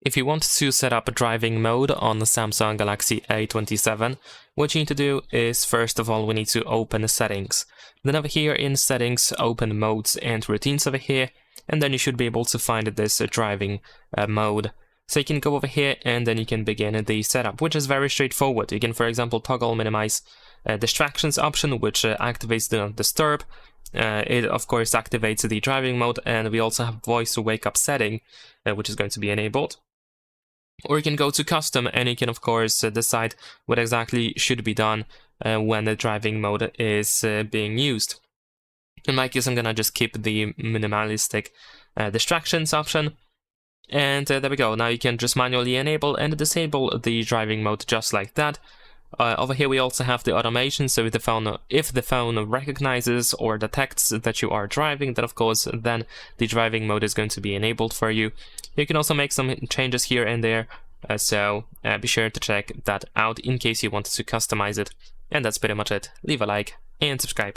If you want to set up a driving mode on the Samsung Galaxy A27, what you need to do is, first of all, we need to open settings. Then over here in settings, open modes and routines over here, and then you should be able to find this driving mode. So you can go over here and then you can begin the setup, which is very straightforward. You can, for example, toggle minimize distractions option, which activates the disturb. It of course activates the driving mode, and we also have voice wake up setting, which is going to be enabled. Or you can go to custom and you can of course decide what exactly should be done when the driving mode is being used. In my case, I'm gonna just keep the minimalistic distractions option. And there we go. Now you can just manually enable and disable the driving mode just like that. Over here we also have the automation, so if the phone recognizes or detects that you are driving, then of course then the driving mode is going to be enabled for you. You can also make some changes here and there, so be sure to check that out in case you want to customize it. And that's pretty much it. Leave a like and subscribe.